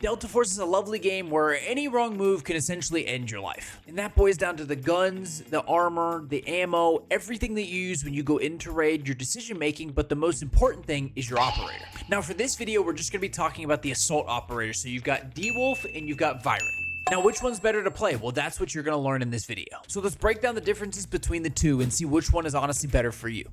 Delta Force is a lovely game where any wrong move can essentially end your life. And that boils down to the guns, the armor, the ammo, everything that you use when you go into raid, your decision making, but the most important thing is your operator. Now for this video, we're just going to be talking about the assault operator. So you've got D-Wolf and you've got Vyron. Now, which one's better to play? Well, that's what you're going to learn in this video. So let's break down the differences between the two and see which one is honestly better for you.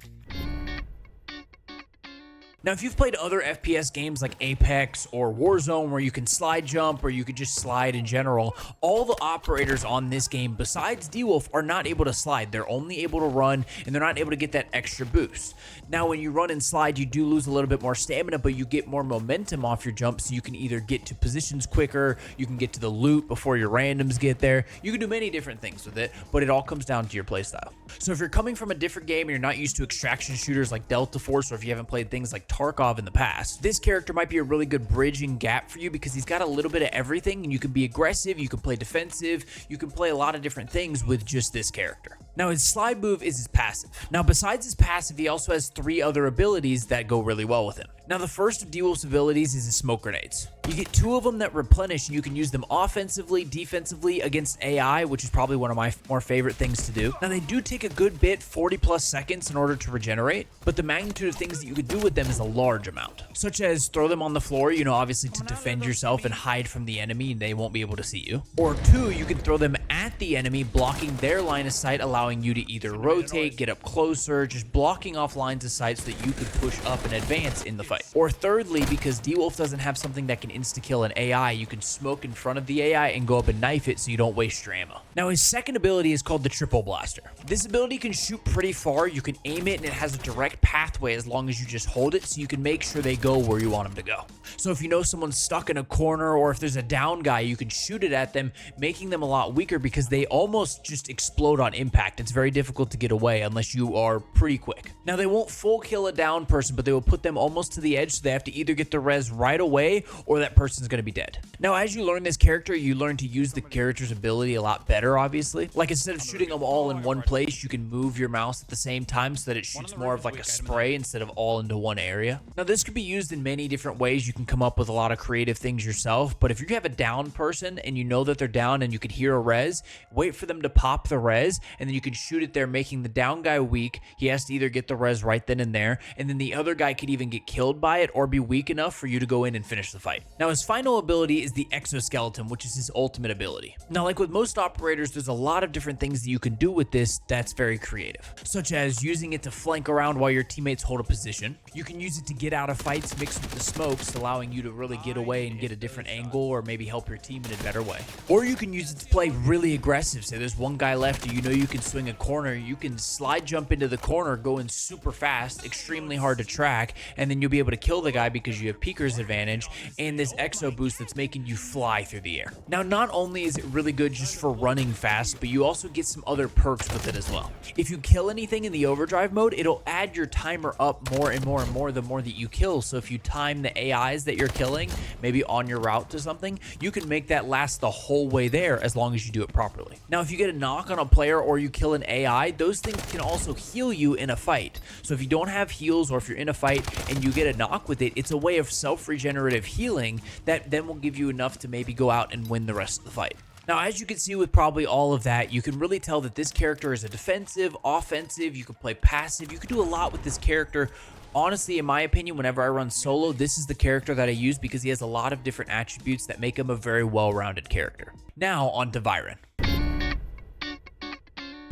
Now, if you've played other FPS games like Apex or Warzone where you can slide jump or you could just slide in general, all the operators on this game besides D-Wolf are not able to slide. They're only able to run and they're not able to get that extra boost. Now, when you run and slide, you do lose a little bit more stamina, but you get more momentum off your jump, so you can either get to positions quicker, you can get to the loot before your randoms get there. You can do many different things with it, but it all comes down to your playstyle. So if you're coming from a different game and you're not used to extraction shooters like Delta Force, or if you haven't played things like Tarkov in the past, this character might be a really good bridging gap for you because he's got a little bit of everything, and you can be aggressive, you can play defensive, you can play a lot of different things with just this character. Now, his slide move is his passive. Now, besides his passive, he also has 3 other abilities that go really well with him. Now, the first of D-Wolf's abilities is his smoke grenades. You get 2 of them that replenish, and you can use them offensively, defensively, against AI, which is probably one of my more favorite things to do. Now, they do take a good bit, 40 plus seconds in order to regenerate, but the magnitude of things that you could do with them is a large amount, such as throw them on the floor, obviously to defend yourself and hide from the enemy, and they won't be able to see you. Or 2, you can throw them at the enemy, blocking their line of sight, allowing you to either rotate, get up closer, just blocking off lines of sight so that you could push up and advance in the fight. Or thirdly, because D-Wolf doesn't have something that can insta-kill an AI, you can smoke in front of the AI and go up and knife it so you don't waste your ammo. Now, his second ability is called the Triple Blaster. This ability can shoot pretty far, you can aim it, and it has a direct pathway as long as you just hold it, so you can make sure they go where you want them to go. So if you know someone's stuck in a corner, or if there's a down guy, you can shoot it at them, making them a lot weaker because they almost just explode on impact. It's very difficult to get away unless you are pretty quick. Now, they won't full kill a down person, but they will put them almost to the edge, so they have to either get the res right away or that person's going to be dead. Now, as you learn this character, you learn to use the character's ability a lot better, obviously. Like, instead of shooting them all in one place, you can move your mouse at the same time so that it shoots more of like a spray instead of all into one area. Now, this could be used in many different ways. You can come up with a lot of creative things yourself, but if you have a down person and you know that they're down and you can hear a res, wait for them to pop the res, and then you can shoot it there, making the down guy weak. He has to either get the res right then and there, and then the other guy could even get killed by it or be weak enough for you to go in and finish the fight. Now, his final ability is the Exoskeleton, which is his ultimate ability. Now, like with most operators, there's a lot of different things that you can do with this that's very creative, such as using it to flank around while your teammates hold a position. You can use it to get out of fights mixed with the smokes, allowing you to really get away and get a different angle or maybe help your team in a better way. Or you can use it to play really aggressive. Say there's one guy left, you know you can swing a corner, you can slide jump into the corner, going super fast, extremely hard to track, and then you'll be able to kill the guy because you have peeker's advantage and this exo boost that's making you fly through the air. Now, not only is it really good just for running fast, but you also get some other perks with it as well. If you kill anything in the overdrive mode, it'll add your timer up more and more and more the more that you kill. So if you time the AIs that you're killing, maybe on your route to something, you can make that last the whole way there as long as you do it properly. Now, if you get a knock on a player or you kill an AI, those things can also heal you in a fight. So if you don't have heals, or if you're in a fight and you get a knock with it, it's a way of self-regenerative healing that then will give you enough to maybe go out and win the rest of the fight. Now, as you can see with probably all of that, you can really tell that this character is a defensive, offensive, you can play passive, you can do a lot with this character. Honestly, in my opinion, whenever I run solo, this is the character that I use because he has a lot of different attributes that make him a very well-rounded character. Now, on to Vyron.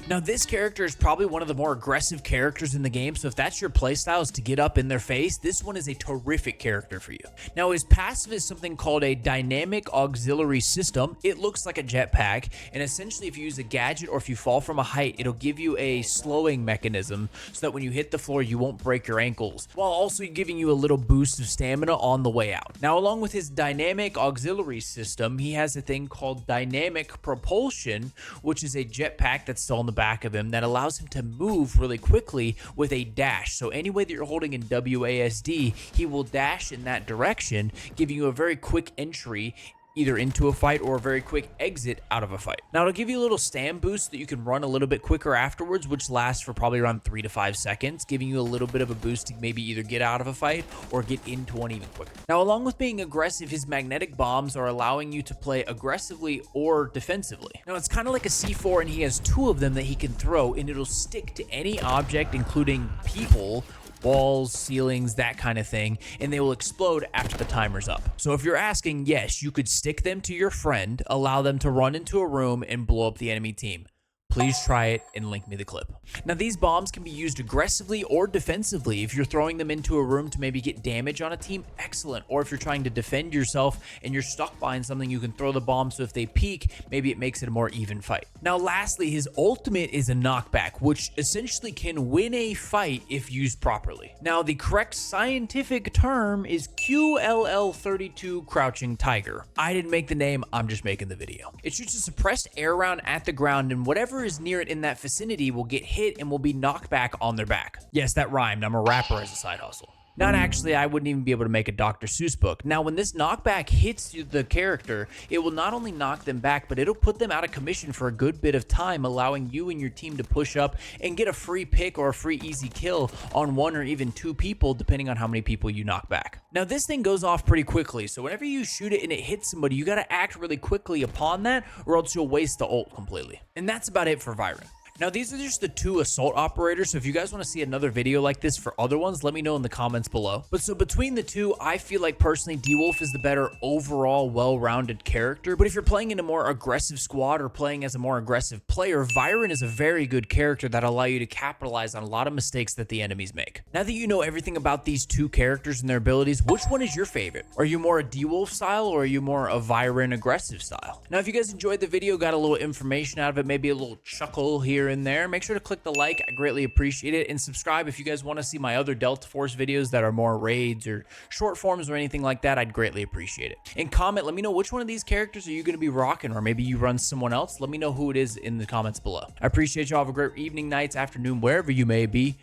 Now, this character is probably one of the more aggressive characters in the game, so if that's your playstyle, is to get up in their face, this one is a terrific character for you. Now, his passive is something called a dynamic auxiliary system. It looks like a jetpack, and essentially if you use a gadget or if you fall from a height, it'll give you a slowing mechanism so that when you hit the floor, you won't break your ankles, while also giving you a little boost of stamina on the way out. Now, along with his dynamic auxiliary system, he has a thing called dynamic propulsion, which is a jetpack that's still on the back of him that allows him to move really quickly with a dash. So any way that you're holding in WASD, he will dash in that direction, giving you a very quick entry either into a fight or a very quick exit out of a fight. Now, it'll give you a little stand boost that you can run a little bit quicker afterwards, which lasts for probably around 3 to 5 seconds, giving you a little bit of a boost to maybe either get out of a fight or get into one even quicker. Now, along with being aggressive, his magnetic bombs are allowing you to play aggressively or defensively. Now, it's kind of like a C4, and he has 2 of them that he can throw, and it'll stick to any object, including people, walls, ceilings, that kind of thing, and they will explode after the timer's up. So if you're asking, yes, you could stick them to your friend, allow them to run into a room and blow up the enemy team. Please try it and link me the clip. Now, these bombs can be used aggressively or defensively. If you're throwing them into a room to maybe get damage on a team, excellent. Or if you're trying to defend yourself and you're stuck behind something, you can throw the bomb so if they peek, maybe it makes it a more even fight. Now, lastly, his ultimate is a knockback, which essentially can win a fight if used properly. Now, the correct scientific term is QLL32 Crouching Tiger. I didn't make the name, I'm just making the video. It shoots a suppressed air round at the ground, and whatever is near it in that vicinity will get hit and will be knocked back on their back. Yes, that rhymed. I'm a rapper as a side hustle. Not actually, I wouldn't even be able to make a Dr. Seuss book. Now, when this knockback hits the character, it will not only knock them back, but it'll put them out of commission for a good bit of time, allowing you and your team to push up and get a free pick or a free easy kill on 1 or even 2 people, depending on how many people you knock back. Now, this thing goes off pretty quickly, so whenever you shoot it and it hits somebody, you gotta act really quickly upon that, or else you'll waste the ult completely. And that's about it for Vyron. Now, these are just the 2 assault operators, so if you guys want to see another video like this for other ones, let me know in the comments below. But so between the 2, I feel like personally D-Wolf is the better overall well-rounded character, but if you're playing in a more aggressive squad or playing as a more aggressive player, Vyron is a very good character that'll allow you to capitalize on a lot of mistakes that the enemies make. Now that you know everything about these 2 characters and their abilities, which one is your favorite? Are you more a D-Wolf style, or are you more a Vyron aggressive style? Now, if you guys enjoyed the video, got a little information out of it, maybe a little chuckle here in there, make sure to click the like. I greatly appreciate it, and subscribe if you guys want to see my other Delta Force videos that are more raids or short forms or anything like that. I'd greatly appreciate it. And comment, let me know which one of these characters are you going to be rocking, or maybe you run someone else. Let me know who it is in the comments below. I appreciate y'all. Have a great evening, nights, afternoon, wherever you may be.